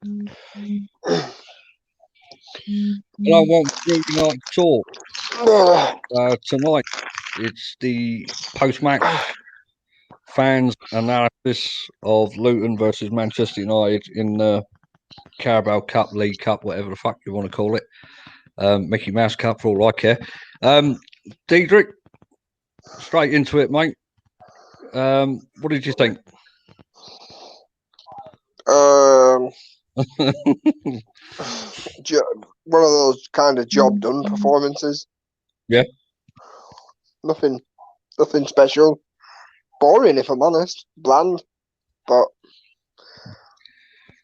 And I want United talk tonight. It's the post-match fans analysis of Luton versus Manchester United in the Carabao Cup, League Cup, whatever the fuck you want to call it. Mickey Mouse Cup for all I care. Diedrich, straight into it, mate. What did you think? One of those kind of job done performances. Yeah. Nothing special. Boring, if I'm honest. Bland, but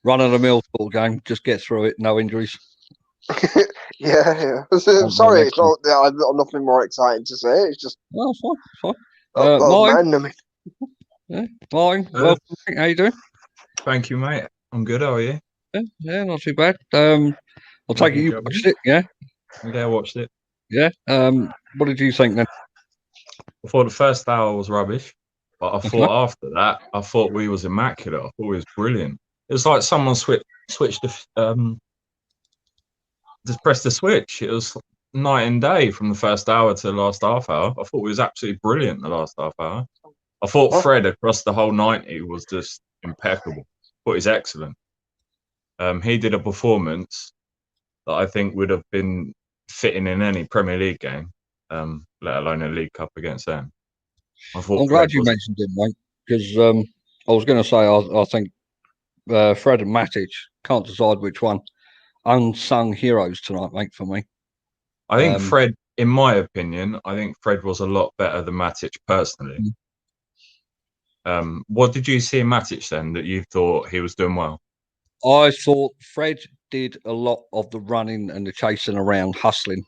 run of the mill sort of game. Just get through it. No injuries. yeah. Sorry, it's not. I've got nothing more exciting to say. It's just. No, it's fine. Martin. Yeah, Martin. Welcome. How you doing? Thank you, mate. I'm good. How are you? Yeah, not too bad. I'll take it you watched it, yeah? Yeah, I watched it. Yeah. What did you think then? I thought the first hour was rubbish, but I thought after that, I thought we was immaculate. I thought we was brilliant. It was like someone switched the just pressed the switch. It was night and day from the first hour to the last half hour. I thought we was absolutely brilliant the last half hour. I thought Fred across the whole 90 was just impeccable. I thought he's excellent. He did a performance that I think would have been fitting in any Premier League game, let alone a League Cup against them. I'm glad you mentioned him, mate, because I was going to say I think Fred and Matic, can't decide which one. Unsung heroes tonight, mate, for me. I think Fred, in my opinion, Fred was a lot better than Matic personally. What did you see in Matic then that you thought he was doing well? I thought Fred did a lot of the running and the chasing around, hustling,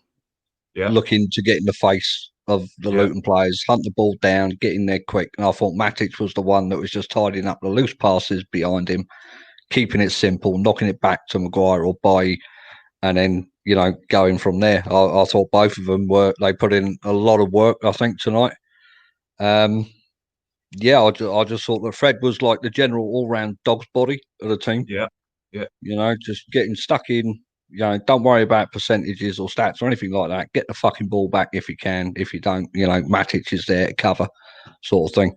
looking to get in the face of the Luton players, hunt the ball down, get in there quick. And I thought Matic was the one that was just tidying up the loose passes behind him, keeping it simple, knocking it back to Maguire or Bailly, and then, going from there. I thought both of them they put in a lot of work, I think, tonight. I just thought that Fred was like the general all-round dog's body of the team. Yeah. Just getting stuck in, don't worry about percentages or stats or anything like that. Get the fucking ball back if you can. If you don't, Matic is there to cover, sort of thing.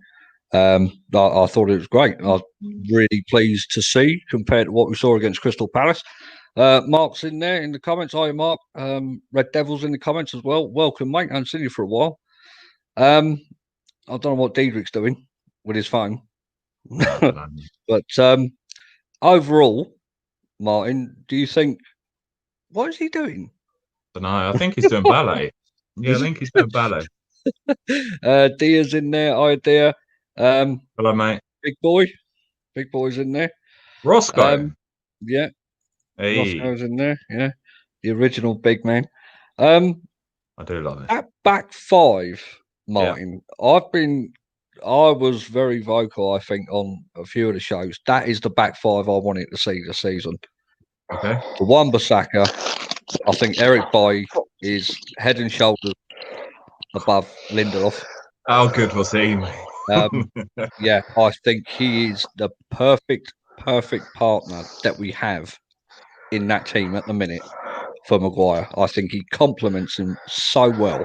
I thought it was great. I was really pleased to see compared to what we saw against Crystal Palace. Mark's in there in the comments. Hi, Mark. Red Devil's in the comments as well. Welcome, mate. I haven't seen you for a while. I don't know what Diedrich's doing with his phone. But overall, Martin, do you think, what is he doing? I don't know. I think he's doing ballet. Yeah, I think he's doing ballet. Dia's in there. Hi, Dia. Hello, mate. Big boy's in there. Roscoe. Yeah. Hey. Roscoe's in there. Yeah. The original big man. I do love it. At back five, Martin, I was very vocal, I think, on a few of the shows. That is the back five I wanted to see this season. Okay. The Wan-Bissaka, I think Eric Bailly is head and shoulders above Lindelof. How good was he, mate? I think he is the perfect partner that we have in that team at the minute for Maguire. I think he complements him so well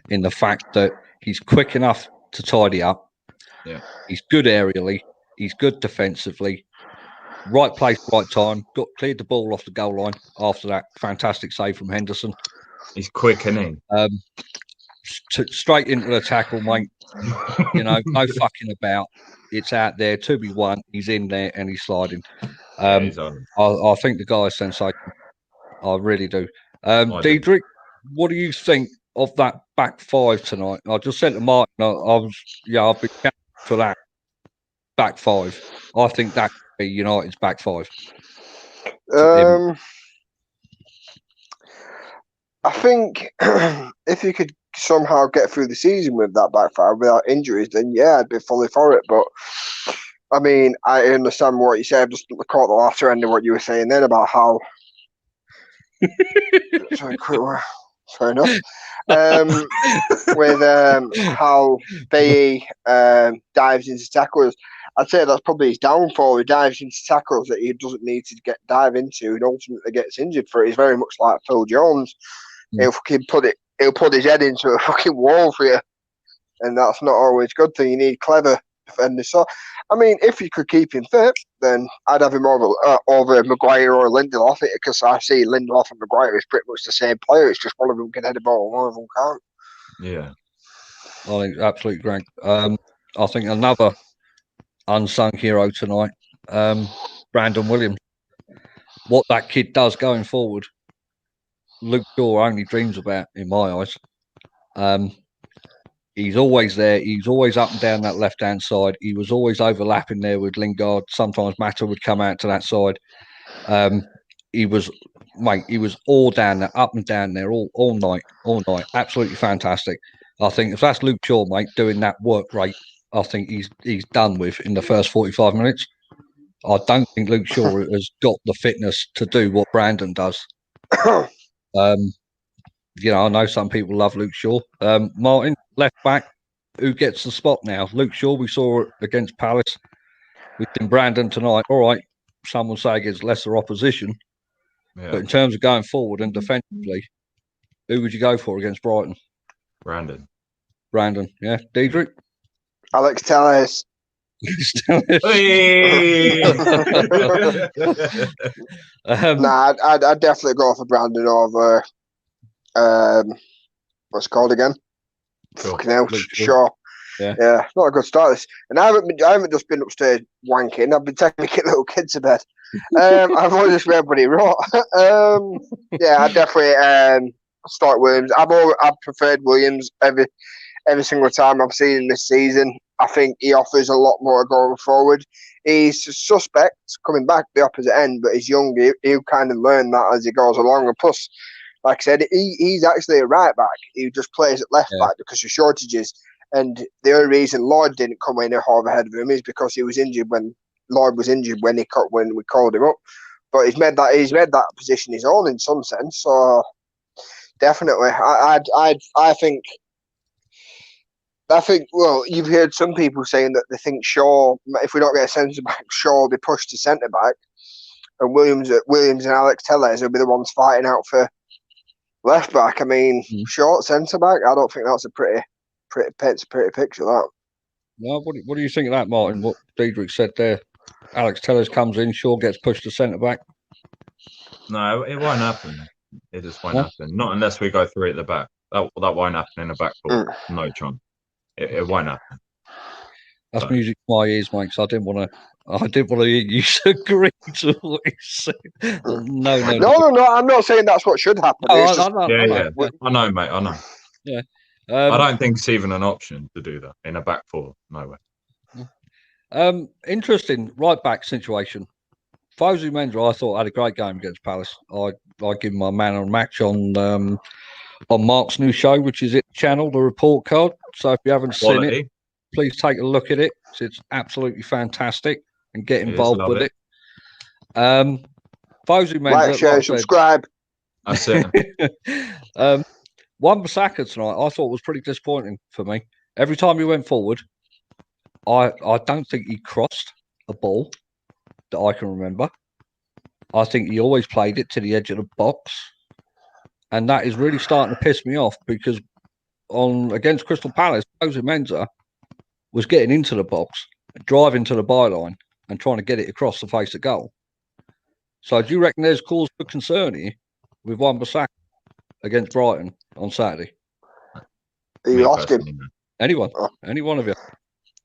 in the fact that he's quick enough to tidy up. Yeah. He's good aerially. He's good defensively. Right place, right time. Cleared the ball off the goal line after that fantastic save from Henderson. He's quick, isn't he? Straight into the tackle, mate. No fucking about. It's out there, 2v1. He's in there and he's sliding. He's on. I think the guy is sensational. I really do. Diedrich, what do you think of that back five tonight? I just said to Martin, I've been counting for that back five. I think that could be United's back five. I think if you could somehow get through the season with that back five without injuries, then I'd be fully for it. But I mean, I understand what you said. I've just caught the latter end of what you were saying then about how. Fair enough. With how Bailly dives into tacklers. I'd say that's probably his downfall. He dives into tackles that he doesn't need to dive into, and ultimately gets injured for it. He's very much like Phil Jones. He'll put his head into a fucking wall for you, and that's not always a good thing. You need clever defenders. So, I mean, if you could keep him fit, then I'd have him over Maguire or Lindelof, because I see Lindelof and Maguire is pretty much the same player. It's just one of them can head the ball, one of them can't. Yeah, I think absolutely great. I think another unsung hero tonight, Brandon Williams. What that kid does going forward, Luke Shaw only dreams about, in my eyes. He's always there. He's always up and down that left-hand side. He was always overlapping there with Lingard. Sometimes Mata would come out to that side. He was all down there, up and down there, all night. Absolutely fantastic. I think if that's Luke Shaw, mate, doing that work rate, I think he's done with in the first 45 minutes. I don't think Luke Shaw has got the fitness to do what Brandon does. I know some people love Luke Shaw. Martin, left back, who gets the spot now? Luke Shaw, we saw it against Palace. We've seen Brandon tonight. All right, some will say against lesser opposition. Yeah. But in terms of going forward and defensively, who would you go for against Brighton? Brandon, yeah. Diedrich? Alex Telles. I'd definitely go for Brandon over what's it called again? Fucking hell, Shaw. Yeah, not a good start. And I haven't just been upstairs wanking. I've been taking my little kid to bed. I've only just read what he wrote. I definitely start Williams. I've preferred Williams every single time I've seen him this season. I think he offers a lot more going forward. He's suspect coming back the opposite end, but he's young. He'll kind of learn that as he goes along. And plus, like I said, he's actually a right back. He just plays at left back because of shortages. And the only reason Lloyd didn't come in ahead of him is because he was injured when Lloyd was injured when we called him up. But he's made that position his own in some sense. So definitely, I think. Well, you've heard some people saying that they think Shaw, if we don't get a centre back, Shaw will be pushed to centre back, and Williams and Alex Telles will be the ones fighting out for left back. I mean, short centre back. I don't think that's a pretty picture. That. No, what do you think of that, Martin? What Diedrich said there. Alex Telles comes in, Shaw gets pushed to centre back. No, it won't happen. It just won't happen. Not unless we go through at the back. That won't happen in the back four. No chance. It won't happen. That's music to my ears, mate. Because I didn't want to hear you agree to what he said. No. I'm not saying that's what should happen. I know, mate. I know. Yeah. I don't think it's even an option to do that in a back four. No way. Interesting right back situation. Fosu Mensah, I thought had a great game against Palace. I give him my man on match on Mark's new show, which is it channel, The Report Card. So if you haven't seen it, please take a look at it. It's absolutely fantastic and get involved with it. Fosu Mensah, like, share, subscribe. That's it. Wan-Bissaka tonight, I thought was pretty disappointing for me. Every time he went forward, I don't think he crossed a ball that I can remember. I think he always played it to the edge of the box. And that is really starting to piss me off because against Crystal Palace, Fosu Mensah was getting into the box, driving to the byline and trying to get it across the face of goal. So do you reckon there's cause for concern here with Wan-Bissaka against Brighton on Saturday? You lost him. Anyone? Any one of you?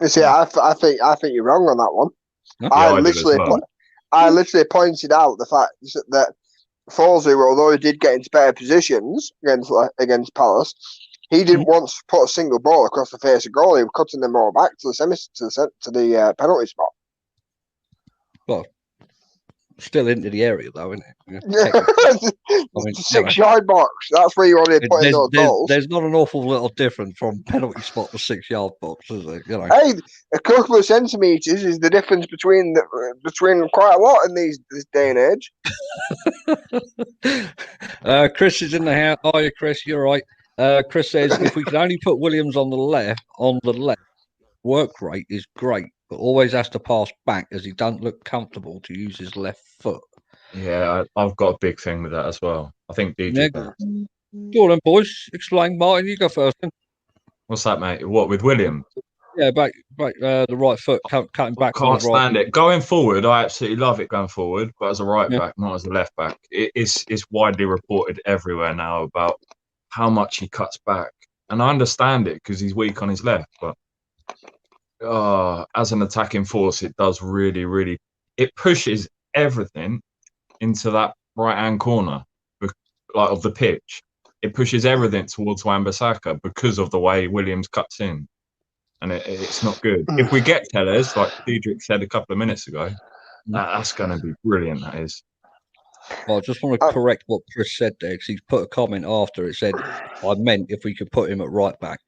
You see, I think you're wrong on that one. No? I literally pointed out the fact that Fosu, although he did get into better positions against Palace, he didn't once put a single ball across the face of goal. He was cutting them all back to the penalty spot. Well, still into the area though, isn't it? Yeah. 6-yard box. That's where you want to put in those goals. There's not an awful little difference from penalty spot to 6-yard box, is there? Hey, a couple of centimetres is the difference between quite a lot in this day and age. Chris is in the house. Oh, yeah, Chris, you're right. Chris says if we could only put Williams on the left, work rate is great. but always has to pass back as he doesn't look comfortable to use his left foot. Yeah, I've got a big thing with that as well. I think DJ. Yeah. Go on, then, boys. Explain, Martin. You go first. Then. What's that, mate? What with William? Yeah, back the right foot, cutting back. Can't from his stand it. Going forward, I absolutely love it going forward, but as a right Yeah. back, not as a left back. It's widely reported everywhere now about how much he cuts back. And I understand it because he's weak on his left, but as an attacking force, it does really, really, it pushes everything into that right-hand corner of the pitch. It pushes everything towards Wan-Bissaka because of the way Williams cuts in. And it's not good. If we get Tellers, like Diedrich said a couple of minutes ago, that's going to be brilliant, that is. Well, I just want to correct what Chris said there, because he's put a comment after. It said, I meant if we could put him at right back.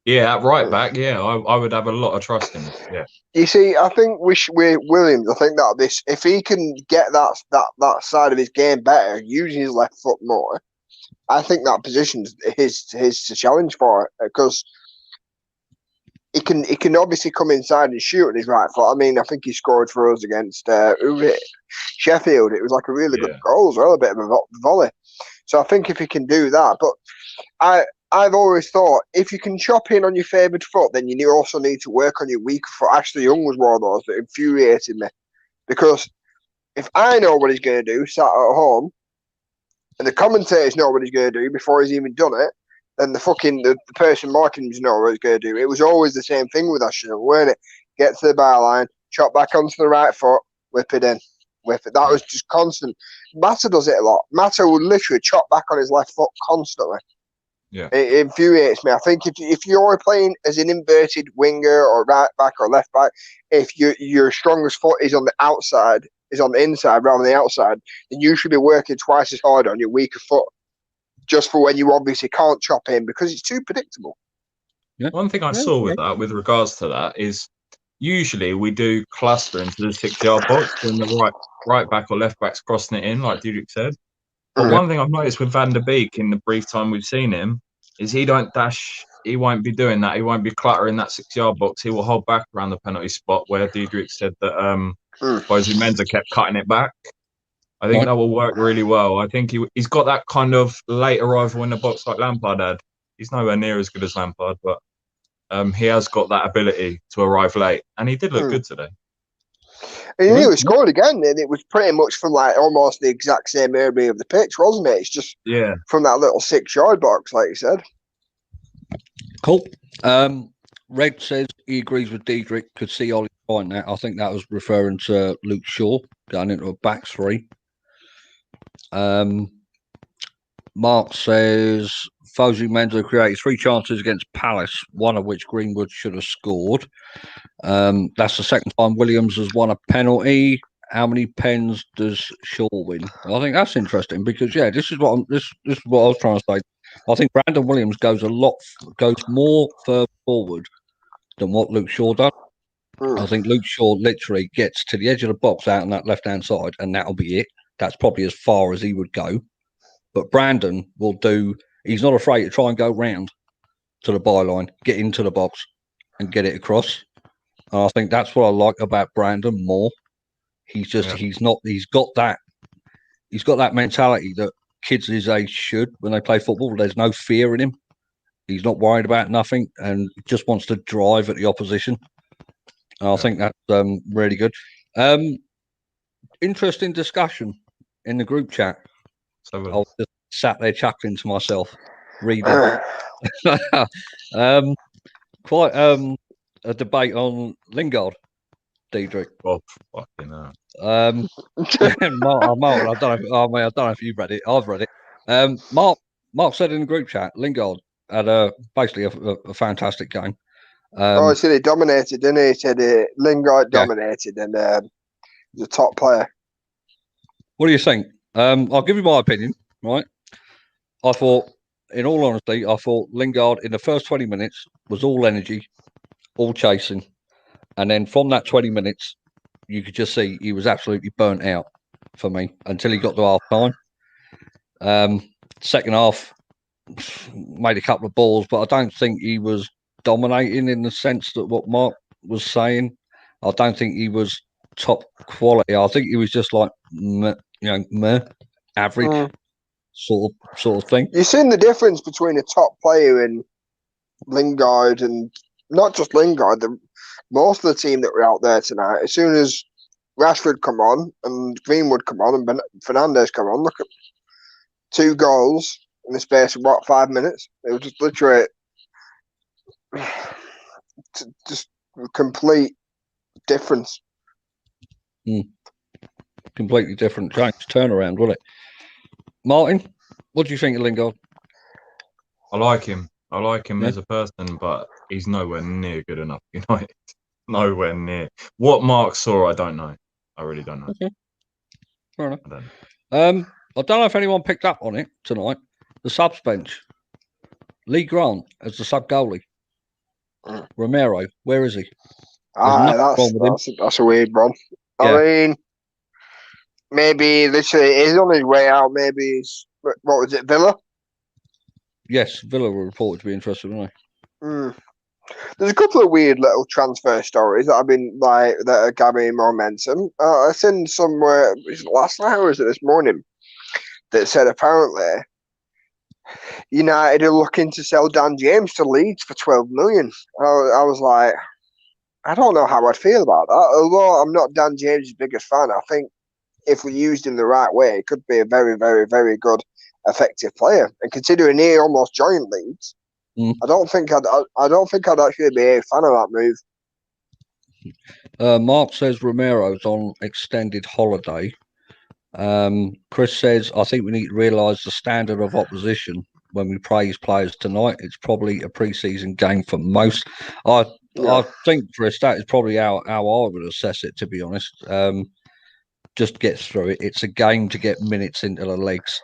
Yeah, at right back, yeah, I would have a lot of trust in him, yeah. You see, I think we're Williams. I think that if he can get that side of his game better, using his left foot more, I think that position's his to challenge for it, because he can obviously come inside and shoot on his right foot. I mean, I think he scored for us against Sheffield. It was like a really good goal as well, a bit of a volley. So I think if he can do that, but I've always thought if you can chop in on your favoured foot, then you also need to work on your weaker foot. Ashley Young was one of those that infuriated me, because if I know what he's going to do, sat at home, and the commentators know what he's going to do before he's even done it, then the person marking him know what he's going to do. It was always the same thing with Ashley Young, weren't it? Get to the byline, chop back onto the right foot, whip it in. Whip it. That was just constant. Mata does it a lot. Mata will literally chop back on his left foot constantly. Yeah, it infuriates me. I think if you're playing as an inverted winger or right back or left back, if your strongest foot is on the outside, is on the inside rather than the outside, then you should be working twice as hard on your weaker foot, just for when you obviously can't chop in, because it's too predictable. Yeah. One thing I saw with that, with regards to that, is usually we do cluster into the 6-yard box when the right back or left back's crossing it in, like Diedrich said. But one thing I've noticed with Van der Beek in the brief time we've seen him is he don't dash. He won't be doing that. He won't be cluttering that 6-yard box. He will hold back around the penalty spot where Diedrich said that Boise Menza kept cutting it back. I think that will work really well. I think he's got that kind of late arrival in the box like Lampard had. He's nowhere near as good as Lampard, but he has got that ability to arrive late, and he did look good today. And he scored again, and it was pretty much from like almost the exact same area of the pitch, wasn't it? It's just from that little 6-yard box, like you said. Cool. Red says he agrees with Diedrich. Could see Ollie point that. I think that was referring to Luke Shaw going into a back three. Mark says Fosu Menzo created 3 chances against Palace, one of which Greenwood should have scored. That's the second time Williams has won a penalty. How many pens does Shaw win? I think that's interesting, because this is what I was trying to say. I think Brandon Williams goes more further forward than what Luke Shaw does. I think Luke Shaw literally gets to the edge of the box out on that left-hand side, and that'll be it. That's probably as far as he would go. But Brandon will he's not afraid to try and go round to the byline, get into the box and get it across. And I think that's what I like about Brandon more. He's got that mentality that kids his age should when they play football. There's no fear in him. He's not worried about nothing and just wants to drive at the opposition. And I think that's really good. Interesting discussion in the group chat. I was just sat there chuckling to myself, reading. Quite a debate on Lingard, Diedrich. Oh, fucking hell. Mark, I don't know if you've read it. I've read it. Mark said in the group chat, Lingard had basically a fantastic game. He said he dominated, didn't he? He said Lingard dominated and the top player. What do you think? I'll give you my opinion, right? I thought, in all honesty, Lingard in the first 20 minutes was all energy, all chasing. And then from that 20 minutes, you could just see he was absolutely burnt out for me until he got to half time. Second half, made a couple of balls, but I don't think he was dominating in the sense that what Mark was saying. I don't think he was top quality. I think he was just like average sort of thing. You've seen the difference between a top player and Lingard, and not just Lingard. Most of the team that were out there tonight, as soon as Rashford come on and Greenwood come on and Fernandes come on, look at 2 goals in the space of 5 minutes. It was just literally just a complete difference. Completely different change, turnaround, wasn't it? Martin, what do you think of Lingard? I like him. I like him as a person, but he's nowhere near good enough. United, nowhere near. What Mark saw, I don't know. I really don't know. Okay. Fair enough. I don't know if anyone picked up on it tonight. The subs bench. Lee Grant as the sub goalie. Romero, where is he? That's a weird one. Yeah. I mean, maybe literally he's on his way out. Maybe he's, what was it, Villa? Yes, Villa were reported to be interested, weren't they? There's a couple of weird little transfer stories that have been that are gathering momentum. I seen somewhere last night or was it this morning that said apparently United are looking to sell Dan James to Leeds for 12 million. I was like, I don't know how I'd feel about that. Although I'm not Dan James' biggest fan, I think if we used him the right way, it could be a very, very, very good, effective player. And considering he almost joined Leeds, I don't think I'd actually be a fan of that move. Mark says Romero's on extended holiday. Chris says, I think we need to realise the standard of opposition when we praise players tonight. It's probably a pre-season game for most. I think, Chris, that is probably how I would assess it, to be honest. Just gets through it. It's a game to get minutes into the legs.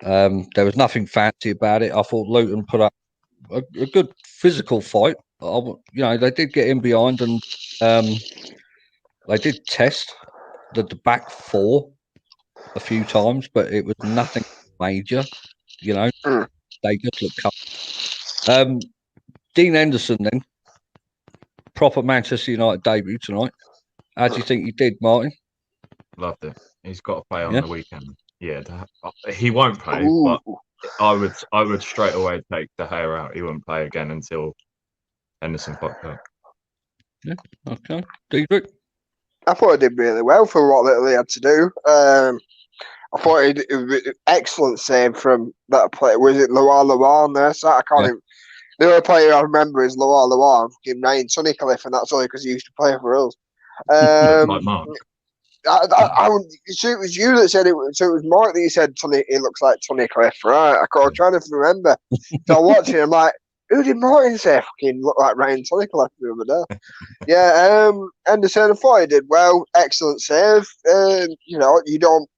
There was nothing fancy about it. I thought Luton put up a good physical fight. They did get in behind and they did test the back four a few times, but it was nothing major. They just looked. Dean Henderson, then proper Manchester United debut tonight. How do you think he did, Martin? Loved it. He's got to play on the weekend. Yeah, he won't play, but I would straight away take De Gea out. He wouldn't play again until Henderson popped up. Yeah, okay. Diedrich? I thought he did really well for what little he had to do. I thought it was an excellent save from that player. Was it Loa on there? So I can't even. The only player I remember is Loa. I'm fucking Ryan Tunnicliffe, and that's only because he used to play for us. Like Mark. So it was you that said it. So it was Mark that you said it looks like Tunnicliffe, right? I was trying to remember. So I watched it. I'm like, who did Martin say fucking look like Ryan Tunnicliffe the other day? Yeah. Henderson, I thought he did well. Excellent save. You don't.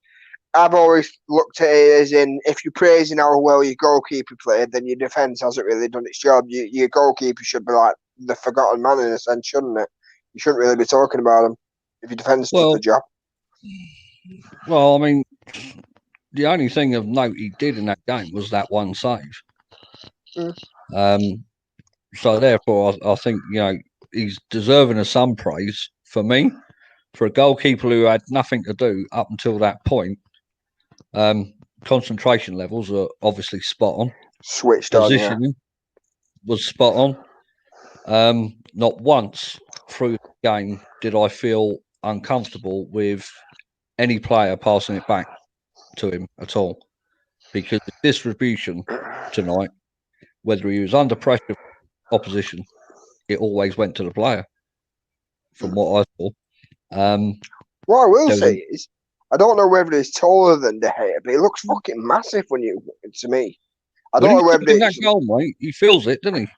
I've always looked at it as in if you're praising how well your goalkeeper played, then your defence hasn't really done its job. Your goalkeeper should be like the forgotten man in a sense, shouldn't it? You shouldn't really be talking about him if your defence does the job. Well, I mean, the only thing of note he did in that game was that one save. So therefore, I think he's deserving of some praise for me, for a goalkeeper who had nothing to do up until that point. Concentration levels are obviously spot on. Switched Positioning was spot on. Not once through the game did I feel uncomfortable with any player passing it back to him at all, because the distribution tonight, whether he was under pressure from opposition, it always went to the player. From what I saw, what I will say is, I don't know whether he's taller than De Gea, but he looks fucking massive to me. I don't know whether it's that goal, mate. He feels it, doesn't he?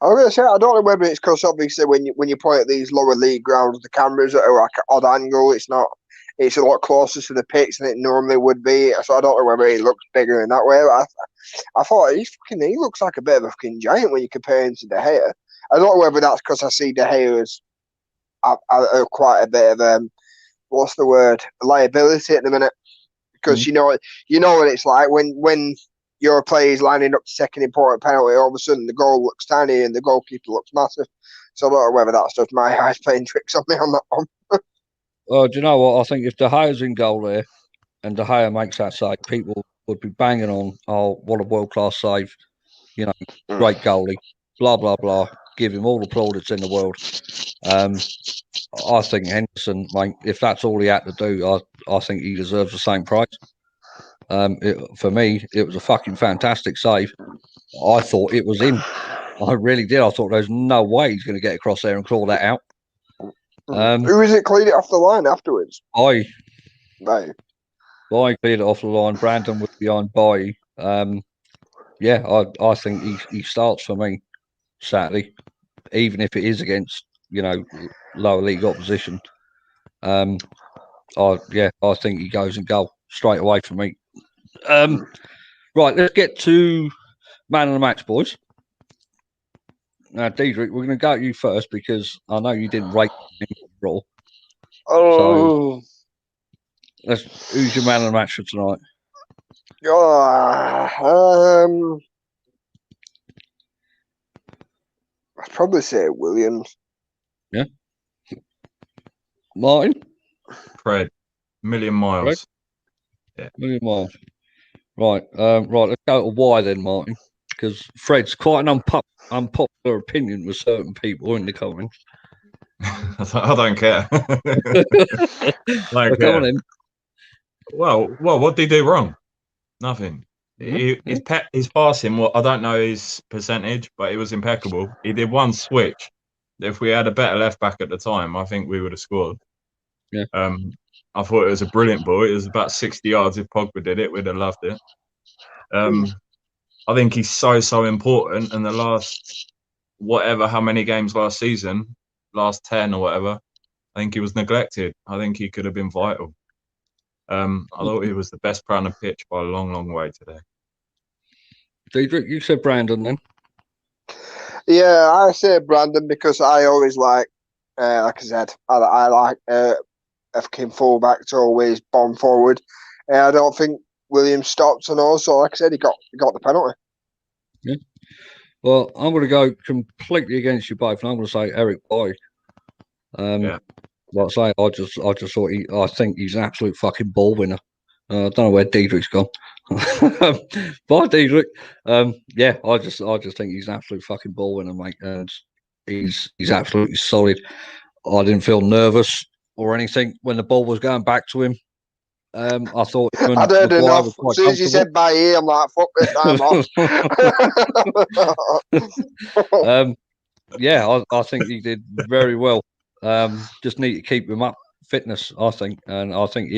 I'm gonna say I don't know whether it's because obviously when you point at these lower league grounds, the cameras are like an odd angle. It's a lot closer to the pitch than it normally would be. So I don't know whether he looks bigger in that way. But I thought he looks like a bit of a fucking giant when you compare him to De Gea. I don't know whether that's because I see De Gea as quite a bit of what's the word, liability at the minute, because you know what it's like when your player is lining up to take an important penalty, all of a sudden the goal looks tiny and the goalkeeper looks massive. So I don't know whether that's just my eyes playing tricks on me on that one. Well, do you know what? I think if De Gea's in goal there and De Gea makes that save, people would be banging on, oh, what a world-class save, great goalie, blah, blah, blah. Give him all the plaudits in the world. I think Henderson, mate, if that's all he had to do, I think he deserves the same price. For me, it was a fucking fantastic save. I thought it was in. I really did. I thought there's no way he's going to get across there and claw that out. Who is it cleared it off the line afterwards? Right. Right. Cleared it off the line. Brandon was behind Bailly. I think he starts for me Saturday, even if it is against lower league opposition. I think he goes in goal straight away for me. Right, let's get to man of the match, boys. Now, Diedrich, we're going to go at you first because I know you didn't rate him overall. Oh. So, who's your man of the match for tonight? I'd probably say Williams. Yeah. Martin? Fred. Million miles. Fred? Yeah. Million miles. Right. Let's go to why then, Martin. Because Fred's quite an unpopular opinion with certain people in the comments. I don't care. Come on in. Well, what did he do wrong? Nothing. His passing, I don't know his percentage, but it was impeccable. He did one switch. If we had a better left back at the time, I think we would have scored. Yeah. I thought it was a brilliant ball. It was about 60 yards. If Pogba did it, we'd have loved it. I think he's so important. And the last, how many games last season, last 10 or whatever, I think he was neglected. I think he could have been vital. I thought he was the best player on the pitch by a long, long way today. Diedrich, you said Brandon then? Yeah, I say Brandon because I always like I said, I like FK fullback to always bomb forward. I don't think Williams stopped, and also, like I said, he got the penalty. Yeah. Well, I'm going to go completely against you both, and I'm going to say Eric Boy. Like I say, I just thought I think he's an absolute fucking ball winner. I don't know where Diedrich's gone. Bye, Diedrich. I just think he's an absolute fucking ball winner, mate, and he's absolutely solid. I didn't feel nervous or anything when the ball was going back to him. I thought I'd heard enough. As soon as you said by ear, I'm like, fuck this, I'm off. I think he did very well. Just need to keep him up fitness, I think, and I think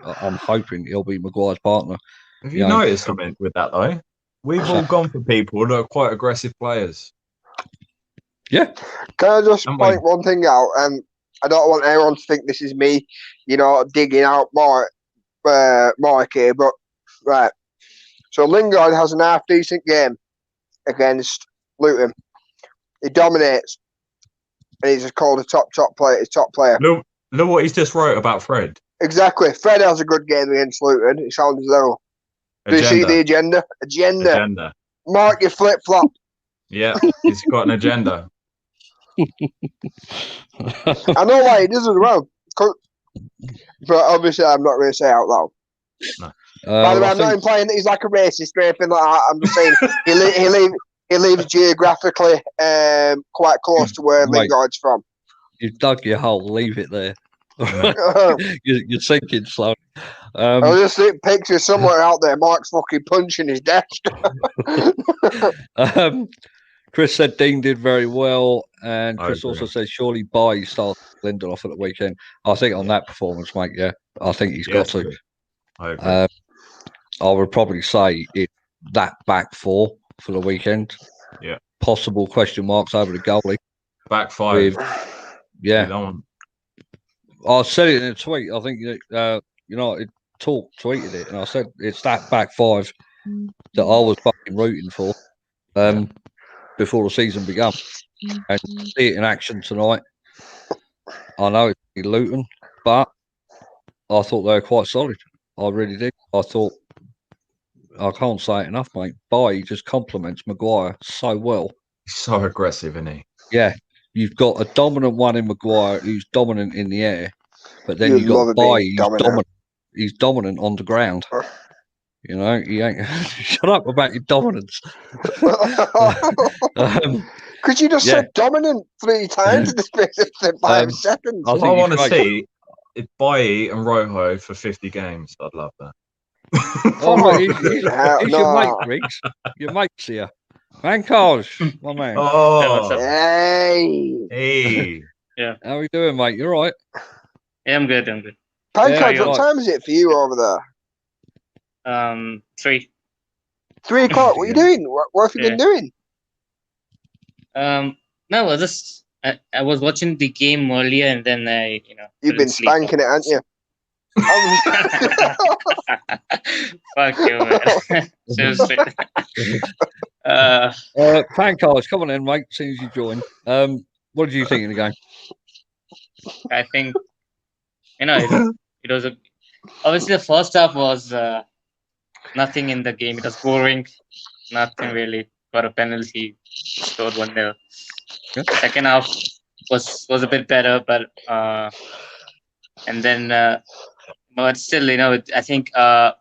I'm hoping he'll be Maguire's partner. Have you noticed something with that though? We've all gone for people that are quite aggressive players. Yeah. Can I just point one thing out? I don't want anyone to think this is me, digging out Mark here, but right. So Lingard has an half decent game against Luton. He dominates. And he's just called a top player. His top player. Look what he's just wrote about Fred. Exactly. Fred has a good game against Luton. It sounds as though. Do you see the agenda? Agenda. Mark your flip flop. Yeah, he's got an agenda. I know why he does as well. But obviously, I'm not going to say out loud. No. By the way, I'm not implying that he's like a racist or anything like that. I'm just saying he lives geographically quite close to where Lingard's from. You've dug your hole. Leave it there. You're sinking slowly. I'll just see pictures somewhere out there. Mark's fucking punching his desk. Chris said Dean did very well, and Chris also said surely Bailly started Lindelof at the weekend. I think on that performance, mate, I think he's got to. I agree. I would probably say it that back four for the weekend. Yeah. Possible question marks over the goalie. Back five. I said it in a tweet. I think United tweeted it, and I said it's that back five that I was fucking rooting for before the season began. And see it in action tonight. I know it's Luton, but I thought they were quite solid. I really did. I can't say it enough, mate. Bailly just compliments Maguire so well. He's so aggressive, isn't he? Yeah. you've got a dominant one in Maguire who's dominant in the air, but then You'd you've got love it Bailly being who's dominant. dominant. He's dominant on the ground. You know, he ain't. Shut up about your dominance. Because you just said dominant 3 times in the space of 5 seconds. If I want to see it's Bailly and Rojo for 50 games, I'd love that. He's your mate, Griggs. Your mate's here. Pankaj, my man. Oh, hey. Yeah. How are we doing, mate? You all right? Yeah, I'm good. Pankaj, what time is it for you over there? 3. 3 o'clock. What are you doing? What have you been doing? No, I was watching the game earlier, and then You've been spanking it, haven't you? Fuck you, man. Seriously. Pankaj, come on in, mate. As soon as you join. What did you think of the game? I think it was obviously the first half was nothing in the game. It was boring. Nothing really. Got a penalty, scored 1-0. Yeah. Second half was a bit better, but and then but still, I think the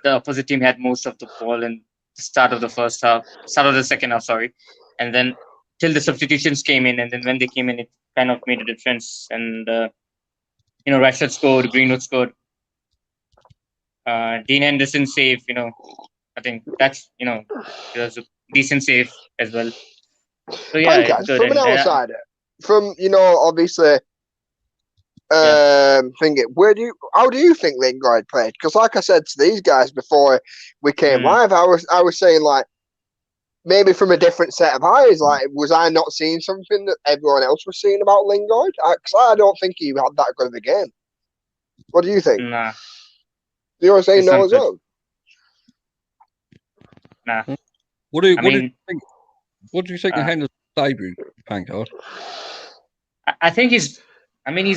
opposite team had most of the ball in the start of the second half, sorry, and then till the substitutions came in, and then when they came in, it kind of made a difference. And Rashford scored, Greenwood scored, Dean Henderson save. I think that's it was a decent save as well. So yeah, Pankaj, from an outsider, obviously, thinking, how do you think Lingard played? Because like I said to these guys before we came live, I was saying like maybe from a different set of eyes. Like, was I not seeing something that everyone else was seeing about Lingard? Because I don't think he had that good of a game. What do you think? Nah. You want to say no as well? Nah. What do you think? What do you think of Henderson's debut, Pankaj? I think he's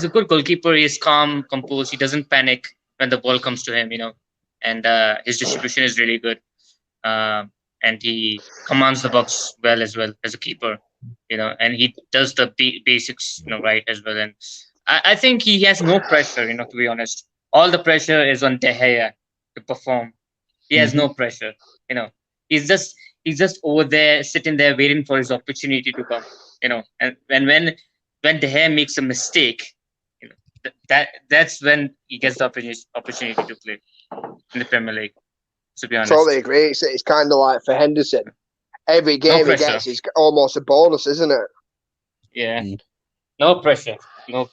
a good goalkeeper. He's calm, composed. He doesn't panic when the ball comes to him, and his distribution is really good. And he commands the box well as a keeper, and he does the basics, right as well. And I think he has no pressure, to be honest. All the pressure is on De Gea to perform. He has no pressure, He's just over there, sitting there, waiting for his opportunity to come, And when De Gea makes a mistake, that's when he gets the opportunity to play in the Premier League. To be honest, totally agree. It's kind of like for Henderson, every game he gets is almost a bonus, isn't it? Yeah, no pressure. What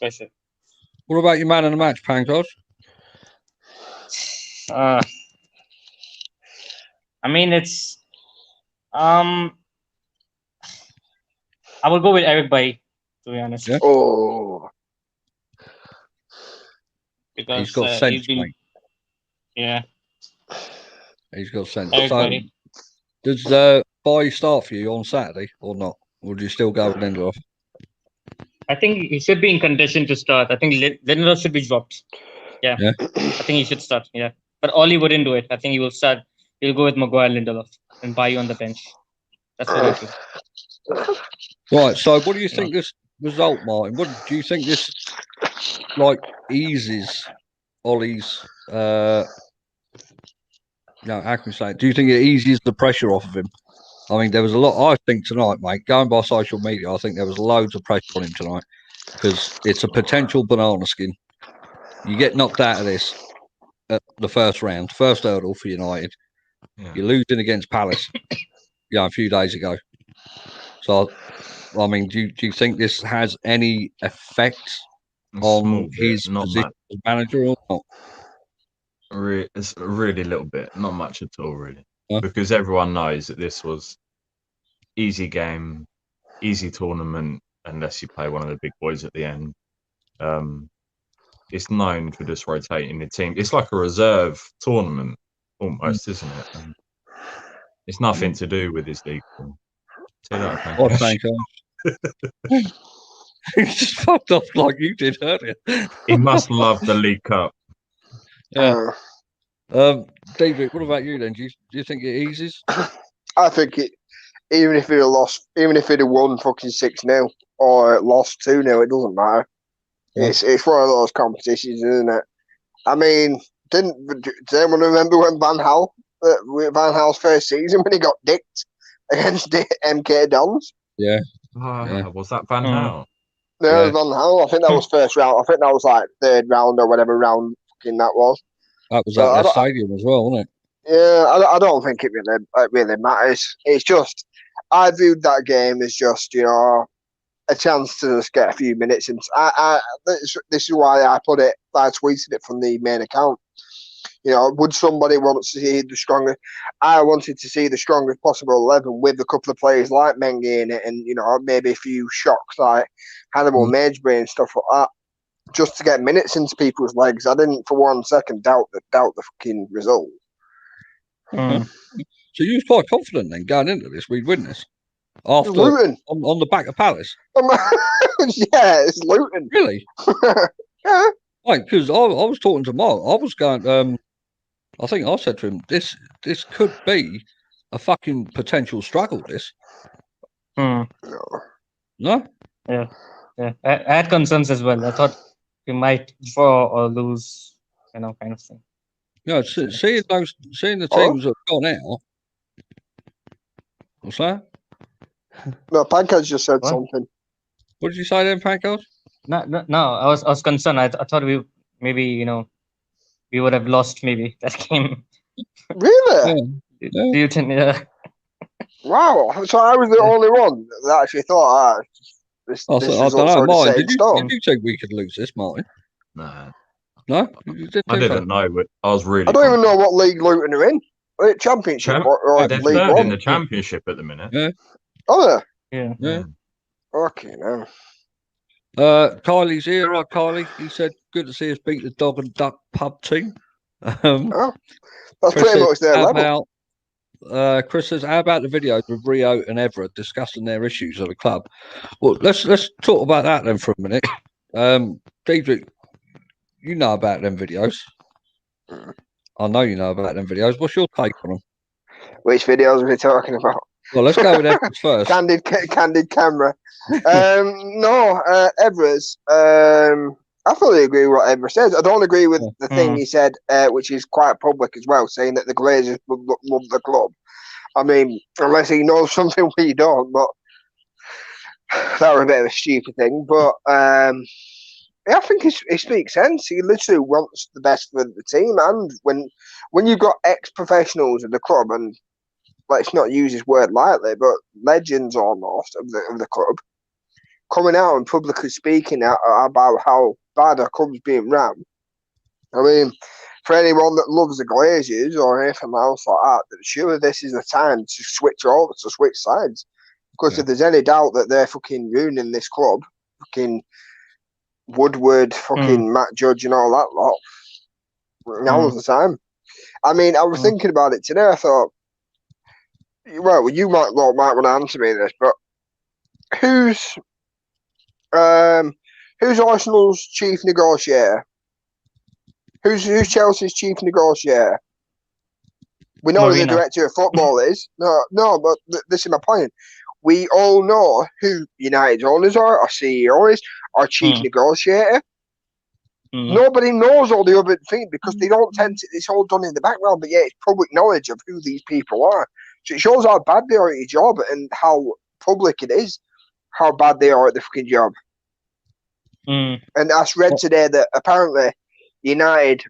about your man in the match, Pankaj? It's I will go with Eric Bailly, to be honest. Yeah. Oh, because he's got sense, mate. Yeah, he's got sense. Everybody. So, does Bailly start for you on Saturday or not? Or do you still go with Lindelof? I think he should be in condition to start. I think Lindelof should be dropped. Yeah. I think he should start. Yeah, but Oli wouldn't do it. I think he will start. He'll go with Maguire, Lindelof, and Bailly on the bench. That's what I think. Right. So, what do you think this result, Martin? What do you think this eases Ollie's? How can we say it? Do you think it eases the pressure off of him? I mean, there was a lot. I think tonight, mate, going by social media, I think there was loads of pressure on him tonight because it's a potential banana skin. You get knocked out of this at the first round, first hurdle for United. Yeah. You're losing against Palace, a few days ago. So, I mean, do you think this has any effect on his position as manager or not? It's a really little bit, not much at all, really. Because everyone knows that this was easy game, easy tournament, unless you play one of the big boys at the end. It's known for just rotating the team. It's like a reserve tournament, almost, isn't it? And it's nothing to do with his league. Thank you. He just fucked off like you did earlier. He must love the League Cup. Yeah. David, what about you then? Do you think it eases? I think even if he'd have lost, even if he'd have won fucking 6-0 or lost 2-0, it doesn't matter. Yeah. It's one of those competitions, isn't it? I mean, does anyone remember when Van Hal's first season when he got dicked against the MK Dons? Yeah. Was that Van Hal? No, Yeah. Van Hal. I think that was first round. I think that was like third round or whatever round fucking that was. That was So at the stadium as well, wasn't it? Yeah, I don't think it really matters. It's just I viewed that game as just a chance to just get a few minutes. And this is why I tweeted it from the main account. Would somebody want to see the strongest? I wanted to see the strongest possible 11 with a couple of players like Mengi in it, and maybe a few shocks like Hannibal Magebury and stuff like that, just to get minutes into people's legs. I didn't for 1 second doubt the fucking result. So you was quite confident then going into this we'd win this after Luton on the back of Palace. Yeah, it's Luton. Really? Yeah. Right, because I was talking to Mark. I was going. I think I said to him, "This could be a fucking potential struggle." This. No. No. Yeah. I had concerns as well. I thought we might draw or lose, kind of thing. No, seeing the teams that have gone out. What's that? No, Pankaj just said something. What did you say then, Pankaj? No. I was concerned. I thought we maybe we would have lost maybe that game. Really? Luton, yeah. Wow. So I was the only one that actually thought, this I don't know, Martin. Did you think we could lose this, Martin? No. No? I didn't know, but I was really. I don't even know what league Luton are in. Are it Championship or they're League third One? in the Championship at the minute. Yeah. Oh, Yeah. Okay, now. Kylie's here, right, Kylie? He said, "Good to see us beat the Dog and Duck pub team." That's Chris pretty says, much their level. Chris says, "How about the videos with Rio and Everett discussing their issues at the club?" Well, let's talk about that then for a minute. Diedrich, you know about them videos. I know you know about them videos. What's your take on them? Which videos are we talking about? Well, let's go with Everett first. Candid camera. Everett's. I fully agree with what Everett says. I don't agree with the thing he said, which is quite public as well, saying that the Glazers love the club. I mean, unless he knows something we don't, but that was a bit of a stupid thing. But I think it speaks sense. He literally wants the best for the team, and when you've got ex-professionals in the club, and let's not use his word lightly, but legends almost of the club, coming out and publicly speaking about how bad our club's being run. I mean, for anyone that loves the Glazers or anything else like that, surely this is the time to switch sides. Because if there's any doubt that they're fucking ruining this club, fucking Woodward, fucking Matt Judge and all that lot, now's the time. I mean, I was thinking about it today. I thought, well, you might want to answer me this, but who's Arsenal's chief negotiator? Who's Chelsea's chief negotiator? We know who the director of football is. No, but this is my point. We all know who United's owners are, our CEO is, our chief negotiator. Nobody knows all the other things because they don't tend to. It's all done in the background, but yeah, it's public knowledge of who these people are. So it shows how bad they are at your job and how public it is, how bad they are at the fucking job. And I read today that apparently United,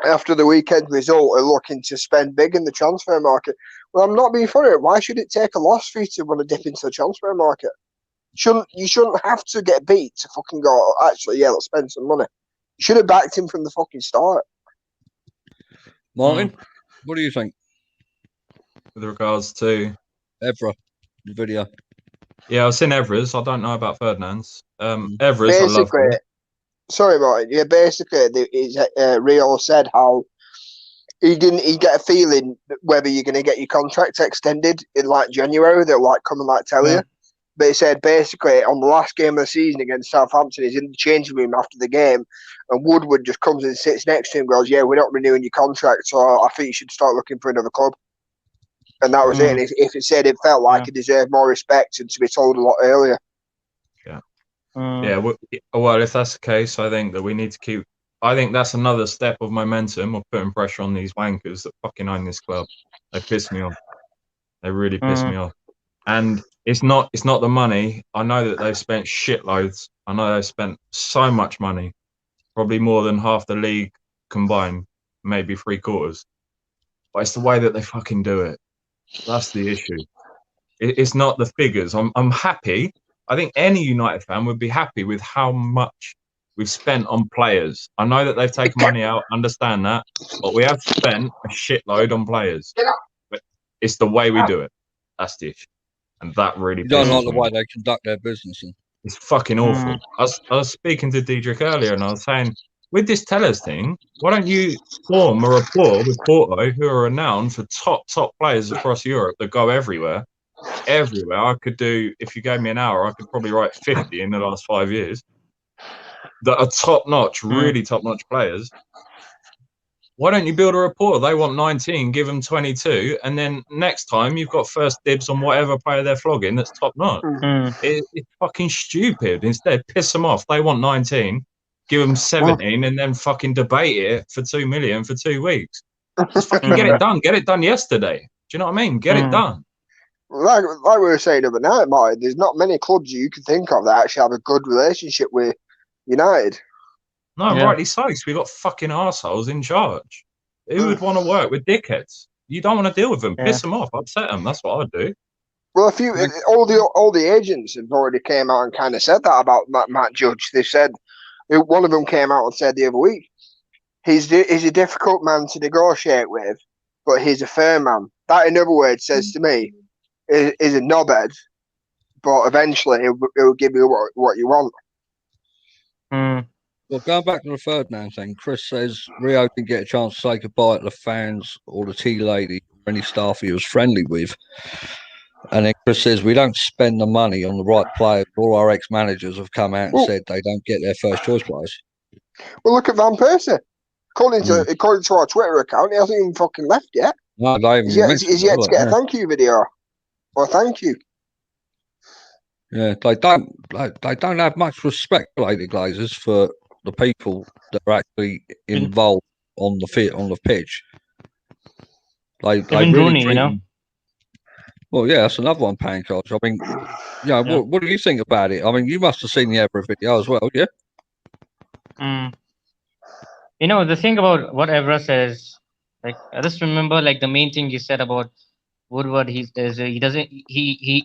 after the weekend result, are looking to spend big in the transfer market. Well, I'm not being funny. Why should it take a loss for you to want to dip into the transfer market? You shouldn't have to get beat to fucking go, actually, yeah, let's spend some money. You should have backed him from the fucking start. Martin, what do you think? With regards to Evra, the video. Yeah, I've seen Evra's. I don't know about Ferdinand's. Evra's, I love him. Sorry, Martin. Yeah, basically, Rio said how he get a feeling whether you're going to get your contract extended in like January. They'll like come and like tell you. But he said basically on the last game of the season against Southampton, he's in the changing room after the game, and Woodward just comes and sits next to him and goes, "Yeah, we're not renewing your contract, so I think you should start looking for another club." and that was it. And if it said it felt like it deserved more respect and to be told a lot earlier. Yeah. Well, if that's the case, I think that we need to keep. I think that's another step of momentum of putting pressure on these wankers that fucking own this club. They piss me off. They really piss me off. And it's not the money. I know that they've spent shitloads. I know they've spent so much money, probably more than half the league combined, maybe 3/4. But it's the way that they fucking do it. That's the issue. It's not the figures. I'm happy. I think any United fan would be happy with how much we've spent on players. I know that they've taken money out, understand that, but we have spent a shitload on players. But it's the way we do it. That's the issue. And that really You don't like pisses the me way off. they conduct their business. It's fucking awful. I was speaking to Diedrich earlier and I was saying, with this Tellers thing, why don't you form a rapport with Porto, who are renowned for top players across Europe that go everywhere? Everywhere. I could do, if you gave me an hour, I could probably write 50 in the last 5 years that are top-notch, really top-notch players. Why don't you build a rapport? They want 19, give them 22, and then next time you've got first dibs on whatever player they're flogging that's top-notch. It's fucking stupid. Instead, piss them off. They want 19, give them 17, and then fucking debate it for 2 million for 2 weeks. Just fucking get it done. Get it done yesterday. Do you know what I mean? Get it done. Like we were saying the other night, Martin, there's not many clubs you can think of that actually have a good relationship with United. No, rightly so, because we've got fucking arseholes in charge. Who would want to work with dickheads? You don't want to deal with them. Piss them off. Upset them. That's what I'd do. Well, all the agents have already came out and kind of said that about Matt Judge. They said, one of them came out and said the other week, he's a difficult man to negotiate with, but he's a fair man. That, in other words, says to me, is a knobhead, but eventually it will give you what you want. Well, going back to the Ferdinand thing, Chris says Rio didn't get a chance to say goodbye to the fans or the tea lady or any staff he was friendly with. And then Chris says we don't spend the money on the right players. All our ex-managers have come out and said they don't get their first choice players. Well, look at Van Persie. According to our Twitter account, he hasn't even fucking left yet. No, they haven't He's yet to get a thank you video. Or thank you. Yeah, they don't have much respect, Lady Glazers, for the people that are actually involved on the pitch. They really Rooney, you know. Well, yeah, that's another one paying charge. I mean, what do you think about it? I mean, you must have seen the Evra video as well, yeah? You know, the thing about what Evra says, like, I just remember, like, the main thing he said about Woodward, he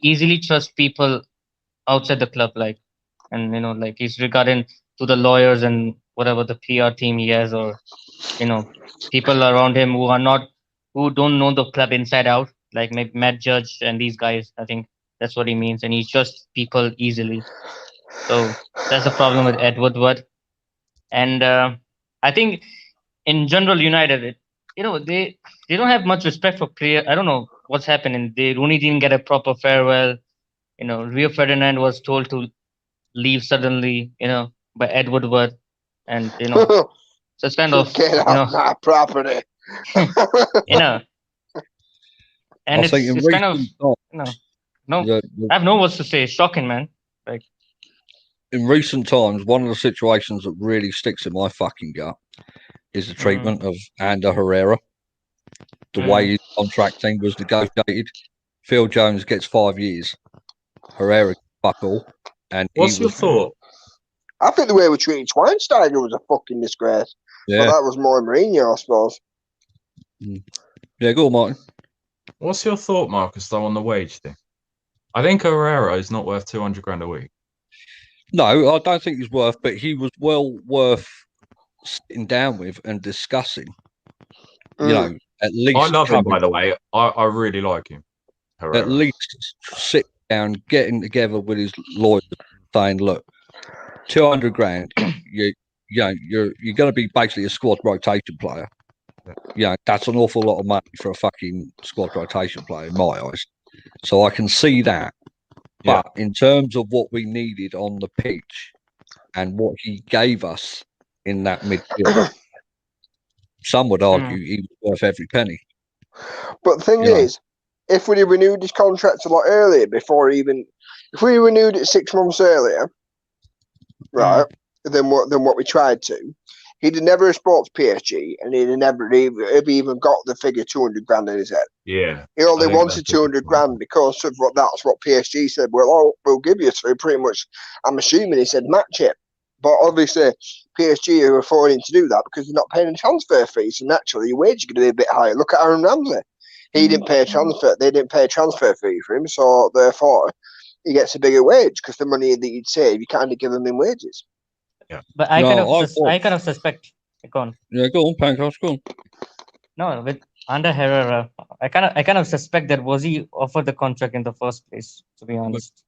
easily trusts people outside the club, like, and, you know, like, he's regarding to the lawyers and whatever the PR team he has, or, you know, people around him who don't know the club inside out, like maybe Matt Judge and these guys. I think that's what he means, and he trusts people easily. So that's the problem with Ed Woodward. And I think in general, United, you know, they don't have much respect for player. I don't know what's happening. Rooney didn't get a proper farewell. You know, Rio Ferdinand was told to leave suddenly, you know, by Ed Woodward, and you know, so it's kind of get out my property. You know, and it's kind of I have no words to say. It's shocking, man. Like, in recent times, one of the situations that really sticks in my fucking gut is the treatment of Ander Herrera. The way his contract thing was negotiated. Phil Jones gets 5 years. Herrera fuck all. And what's your thought? I think the way we treated Schweinsteiger was a fucking disgrace. Yeah. But that was more Mourinho, I suppose. Yeah, go on, Martin. What's your thought, Marcus, though, on the wage thing? I think Herrera is not worth 200 grand a week. No, I don't think he's worth, but he was well worth sitting down with and discussing. You know, at least. I love him, by the way. I really like him. Herrera. At least sit down, getting together with his lawyers, saying, "Look, 200 grand. You're going to be basically a squad rotation player. Yeah, that's an awful lot of money for a fucking squad rotation player in my eyes. So I can see that. But in terms of what we needed on the pitch and what he gave us in that midfield, some would argue he was worth every penny. But the thing is, if we'd have renewed his contract a lot earlier, if we renewed it 6 months earlier, right, than what we tried to, he'd have never spoke to PSG, and he'd have never even got the figure 200 grand in his head. Yeah. He only wanted 200 grand because of that's what PSG said. Well, we'll give you. So pretty much, I'm assuming he said match it. But obviously, PSG are affording to do that because they're not paying a transfer fee. So naturally, your wage is going to be a bit higher. Look at Aaron Ramsey. He didn't pay a transfer. They didn't pay a transfer fee for him. So therefore, he gets a bigger wage because the money that you'd save, you kind of give him in wages. Yeah. But I kind of suspect. Go on. Yeah, go on, Pancras, go on. No, with under Herrera, I kind of suspect that was he offered the contract in the first place. To be honest,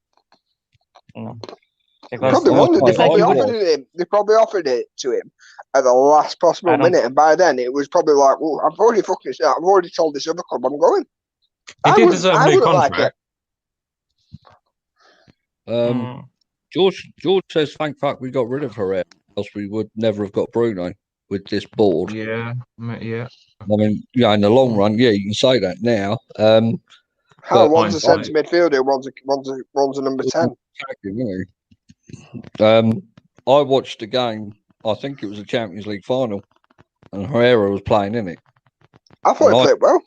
because they probably offered it to him at the last possible minute, and by then it was probably like, "Oh, I've already told this other club I'm going." He did deserve a new contract. George says, "Thank fuck we got rid of Herrera, else we would never have got Bruno with this board." Yeah. I mean, in the long run, you can say that now. One's a centre midfielder, one's a number 10. I watched the game. I think it was a Champions League final, and Herrera was playing in it. I thought he played well.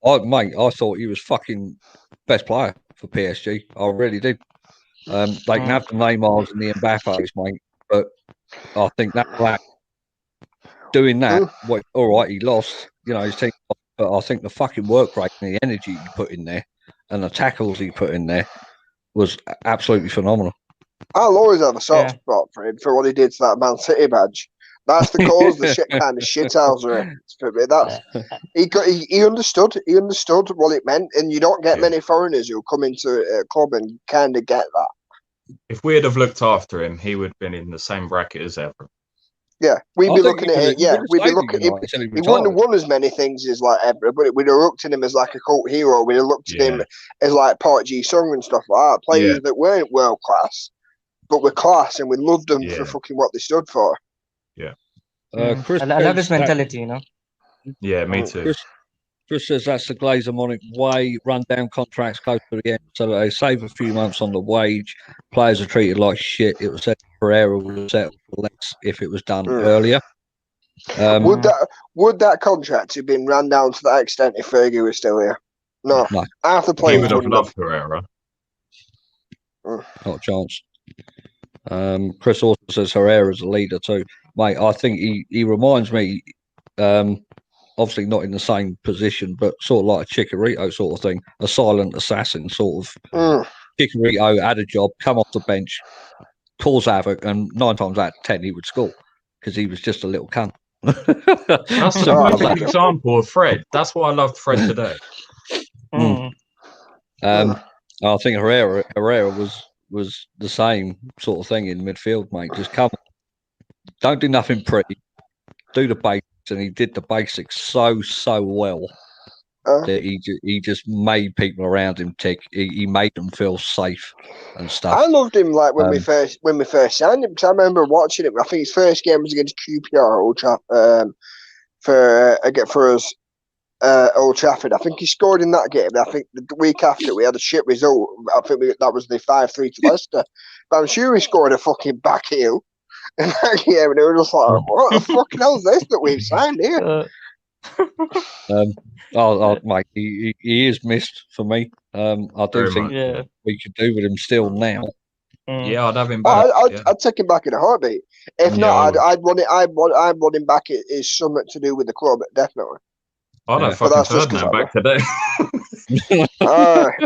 I thought he was fucking best player for PSG. I really did. They can have the Neymars and the Mbappes, mate, but I think that black doing that, all right, he lost, his team, but I think the fucking work rate and the energy he put in there and the tackles he put in there was absolutely phenomenal. I'll always have a soft spot for him for what he did to that Man City badge. That's the cause the shit kind of shithousery. He understood. He understood what it meant, and you don't get many foreigners who come into a club and kind of get that. If we'd have looked after him, he would have been in the same bracket as ever. Yeah, we'd be looking at it. Yeah, we'd be looking. He wouldn't have won as many things as like Ebra, but we'd have looked at him as like a cult hero. We'd have looked at him as like Park Ji-sung and stuff like that. Players that weren't world class, but were class, and we loved them for fucking what they stood for. Yeah. Chris, I love his mentality, Yeah, me too. Chris says that's the Glazermonic way. Run down contracts close to the end so that they save a few months on the wage. Players are treated like shit. It was said Pereira would settle for less if it was done earlier. Would that contract have been run down to that extent if Fergie was still here? No. Half the players would have loved Pereira. Not a chance. Chris also says Herrera's a leader too. Mate, I think he reminds me, obviously not in the same position, but sort of like a Chicharito sort of thing, a silent assassin sort of. Chicharito had a job, come off the bench, cause havoc, and 9 times out of 10 he would score because he was just a little cunt. That's a perfect example of Fred. That's why I loved Fred today. I think Herrera was the same sort of thing in midfield, mate. Just come, don't do nothing pretty, do the basics, and he did the basics so well that he just made people around him tick. He made them feel safe and stuff. I loved him like when we first signed him because I remember watching him. I think his first game was against QPR Old Trafford for us. Old Trafford. I think he scored in that game. I think the week after we had a shit result. I think that was the 5-3 to Leicester. But I'm sure he scored a fucking back heel in that game, and it was just like, what the fucking hell is this that we've signed here? Mate, he is missed for me. I do think we could do with him still now. Yeah, I'd have him back. I'd take him back in a heartbeat. If not, I'd want it. I'd want him back. It is something to do with the club, definitely. I'd have fucking Ferdinand back today.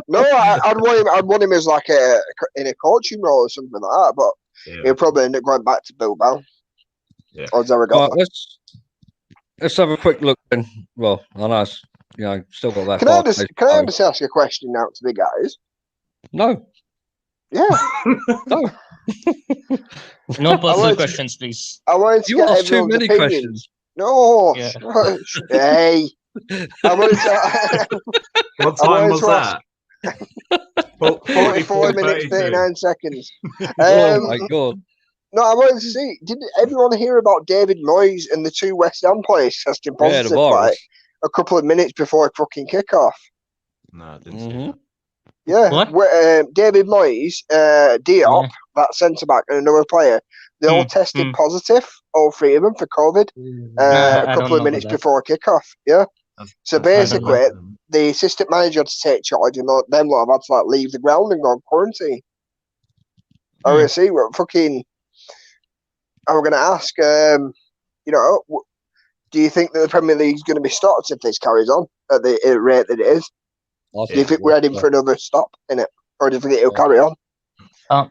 No, I'd want him as like in a coaching role or something like that. But he'll probably end up going back to Bilbao. Yeah. Or Zaragoza. Let's have a quick look. Then, well, I know it's, still got that. Can I just ask a question now to the guys? No. Yeah. No. No personal questions, please. I wanted to you asked too many questions. No. Yeah. Hey. What time was that? 44 minutes, 39 seconds. Oh my God. No, I wanted to see. Did everyone hear about David Moyes and the 2 West Ham players testing positive like a couple of minutes before fucking kickoff? No, I didn't see Mhm. that. Yeah, What? David Moyes, Diop, that centre back, and another player. They all tested positive, all three of them, for COVID. A I don't couple of know minutes about that. before kickoff. Yeah. So That's basically, fantastic. the assistant manager had to take charge, and them lot have had to like leave the ground and go on quarantine. I Hmm. really see what fucking. I was going to ask, do you think that the Premier League's going to be stopped if this carries on at the rate that it is? I Do you think we're heading for another stop in it, or do you think it'll carry on?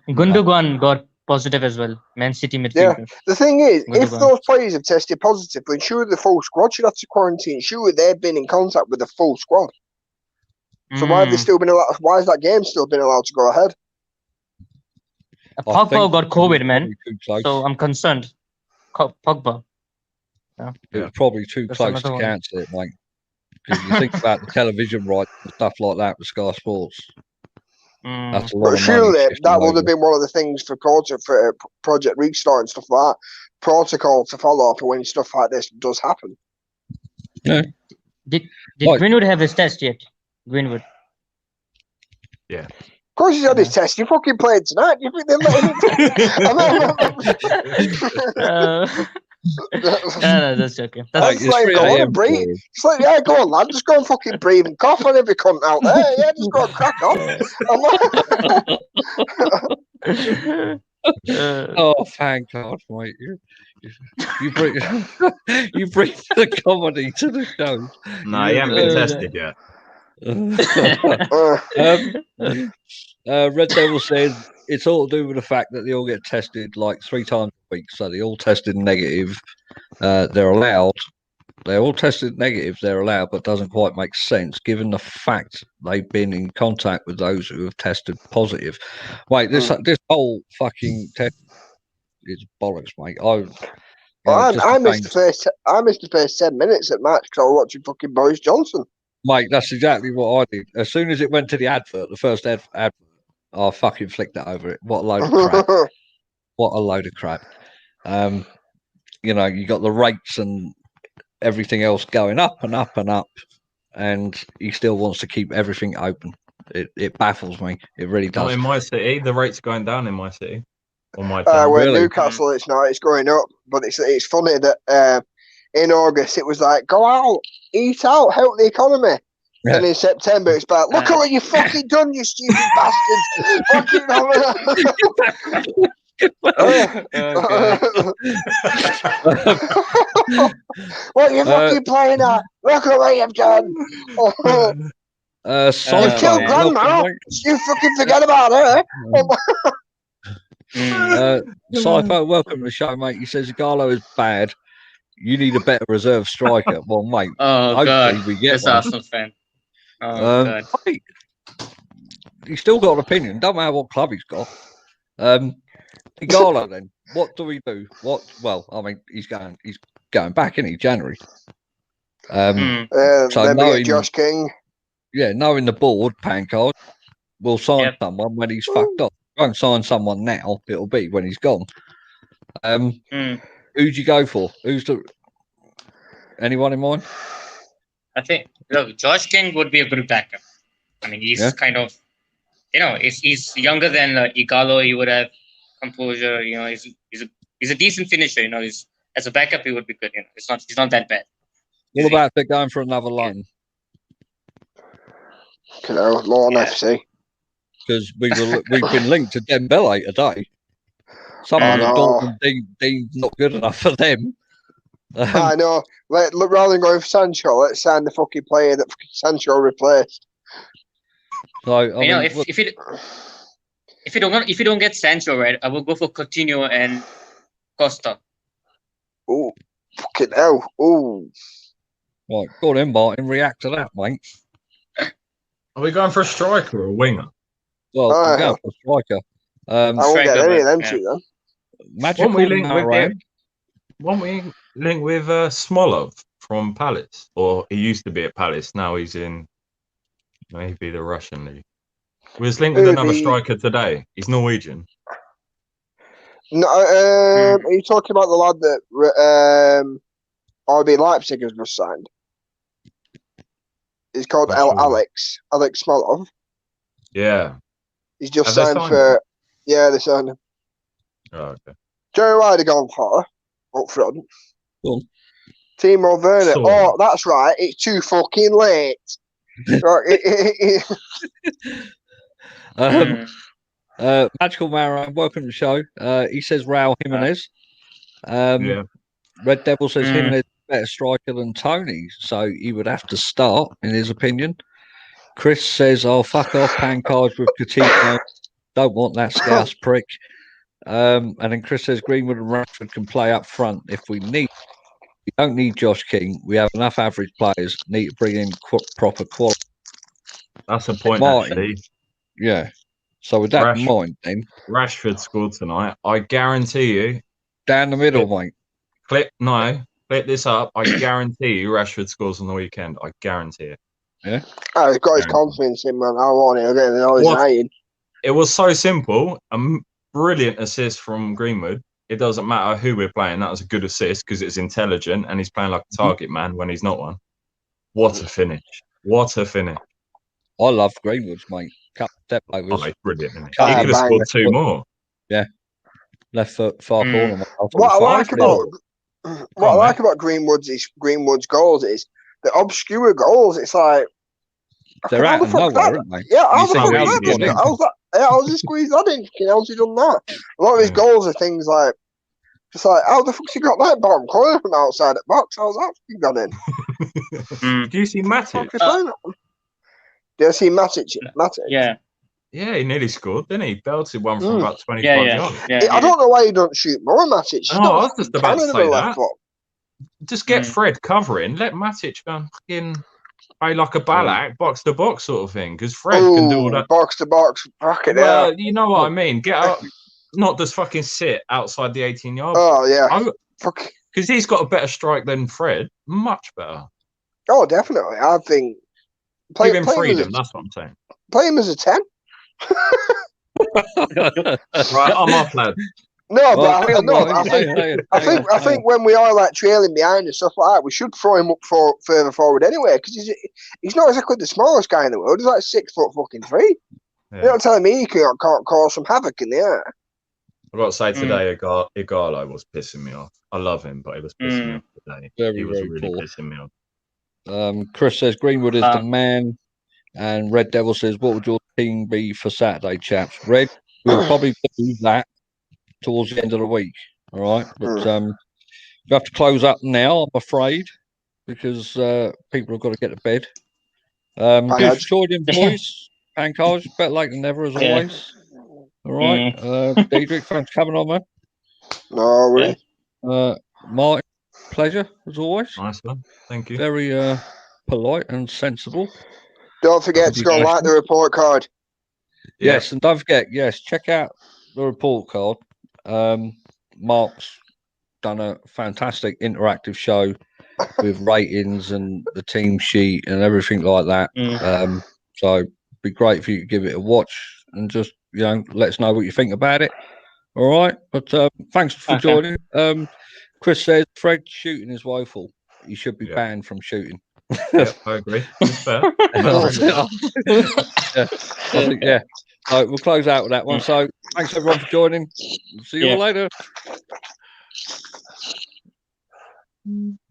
Gundogan got positive as well. Man City midfielder. The thing is, if Gundogan. those players have tested positive, then surely the full squad should have to quarantine. Surely they've been in contact with the full squad. So why have they still been allowed? Why has that game still been allowed to go ahead? Pogba got COVID, it was man. probably too close. So I'm concerned. Pogba. It was probably too That's close another to one. cancel it, mate. Because you think about the television rights and stuff like that with Sky Sports. That's a lot But of money. surely shifting that would over. have been one of the things for Project Restart and stuff like that. Protocol to follow for when stuff like this does happen. Yeah. Did Right. Greenwood have his test yet? Greenwood. Yeah. Of course he's had his test. You fucking played tonight. You think they're letting him? No, that's okay. That's it's like, 3 go on a.m. and breathe. It's like, yeah, go on, lad. Just go and fucking breathe and cough on every cunt out there. Yeah, just go and crack on. Oh, thank God, mate. You bring you bring the comedy to the show. No, you haven't been tested yet. Red Devil said it's all to do with the fact that they all get tested like 3 times a week. So they all tested negative. They're allowed. They're all tested negative. They're allowed, but doesn't quite make sense given the fact they've been in contact with those who have tested positive. Wait, this whole fucking test is bollocks, mate. I missed the first 10 minutes at match because I was watching fucking Boris Johnson. Mate, that's exactly what I did. As soon as it went to the advert, the first advert, I fucking flicked it over it. What a load of crap. What a load of crap. You got the rates and everything else going up and up and up, and he still wants to keep everything open. It baffles me. It really does. Not in my city. The rate's going down in my city. Or my town. Well, Really? Newcastle, it's not. It's going up. But it's funny that in August it was like, go out, eat out, help the economy. Yeah. And in September it's like, look at what you fucking done, you stupid bastards. Fucking what are you fucking playing at? Look at what you've done. You killed Grandma. You fucking forget about her. Sci-Fi, welcome to the show, mate. He says Gallo is bad. You need a better reserve striker. Well, mate, Oh God, we get this one. Arsenal fan. Oh God. Mate, he's still got an opinion. Don't matter what club he's got. Gallo, then what do we do? Well, I mean, he's going back in January. So then we knowing get Josh King. Yeah, knowing the board, Pancard will sign someone when he's fucked off. Won't sign someone now. It'll be when he's gone. Who'd you go for? Anyone in mind? I think Josh King would be a good backup. I mean, he's kind of, he's younger than Igalo. He would have composure. He's a decent finisher. As a backup, he would be good. He's not that bad. What about if they're going for another loan? Lawn FC. Because we've been linked to Dembele today. Someone at Dortmund deemed not good enough for them. I know. Rather than going for Sancho, let's sign the fucking player that Sancho replaced. So if you don't get Sancho right, I will go for Coutinho and Costa. Oh, fucking hell! Oh, right, go on, Martin. React to that, mate. Are we going for a striker or a winger? Well, we're going for a striker. I won't get any of them two then. Magical Won't we link with Smolov from Palace? Or he used to be at Palace. Now he's in maybe the Russian league. We was linked with another striker today. He's Norwegian. No, are you talking about the lad that RB Leipzig has just signed? He's called Not sure. Alex Smolov. Yeah. He's just Have they signed signed for. Yeah, they signed him. Oh, okay. Jerry Ryder gone for up front. Go on. Timo Werner. Saw Oh, him. that's right. It's too fucking late. Right. Magical Mara, welcome to the show. He says Raul Jimenez. Yeah. Red Devil says Mm. Jimenez is a better striker than Tony, so he would have to start, in his opinion. Chris says, "Oh, fuck off, Pancard with Coutinho. Don't want that scouse prick." And then Chris says Greenwood and Rashford can play up front if we need. We don't need Josh King. We have enough average players. Need to bring in proper quality. That's a point, Martin. actually. Yeah. So with that in mind, then Rashford scored tonight. I guarantee you. down the middle, mate. Click this up. I guarantee you Rashford scores on the weekend. I guarantee it. Yeah. Oh, he's got his confidence in, man. I want it. Again, all he's saying. It was so simple. Brilliant assist from Greenwood. It doesn't matter who we're playing. That was a good assist because it's intelligent and he's playing like a target man when he's not one. What a finish. What a finish. I love Greenwood's, mate. Couple step Oh, overs. he's brilliant. Isn't he? Cut He could have bang. scored two more. Yeah. Left foot, far corner. Mate. What I like little. about Greenwood's goals is the obscure goals. It's like They're how out the of fuck nowhere, that? aren't they? Yeah, how You the think fuck how's that? he gone in? How's that? Yeah, how's he squeezed that in? How's he done that? A lot of his Yeah. goals are things like, just like, how the fuck's he got that bottom corner from outside the box? How's that fucking gone in? Do you see Matic? Fuck is playing that one? Did I see Matic? Yeah. Yeah, he nearly scored, didn't he? Belted one from about 25 Yeah. yards. I don't know why he don't shoot more Matic. He's Oh, got I was just about to cannon of say a left that. foot. Just get Fred covering. Let Matic go and fucking play like a Ballack, box to box sort of thing. Because Fred can do all that. Box to box, bracket Well, there. you know what I mean. Get up, not just fucking sit outside the 18-yard. Oh yeah, fuck. Because he's got a better strike than Fred. Much better. Oh, definitely. I think Give him freedom. That's what I'm saying. play him as a 10. Right, I'm off, lad. No, Well, I think when we are like trailing behind and stuff like that, we should throw him up further forward anyway, because he's not exactly the smallest guy in the world. He's like 6'3". Yeah. You're not telling me he can't cause some havoc in the air. I've got to say today, Igalo was pissing me off. I love him, but he was pissing me off today. He was really pissing me off. Chris says Greenwood is the man, and Red Devil says, "What would your team be for Saturday, chaps?" Red, we'll probably do that towards the end of the week. All right, but we have to close up now, I'm afraid, because people have got to get to bed. Good joining, boys. Pancars, better late than never, as always. All right, Diedrich, thanks for coming on, man. No worries. Martin, pleasure as always. Nice one, thank you. Very polite and sensible. Don't forget to go and like the report card. Yes, and don't forget, check out the report card. Mark's done a fantastic interactive show with ratings and the team sheet and everything like that. So it'd be great if you could give it a watch and just let us know what you think about it. All right, but thanks for joining. Chris says Fred shooting is woeful. He should be banned from shooting. I agree. It's fair. So we'll close out with that one. So thanks everyone for joining. See you all later.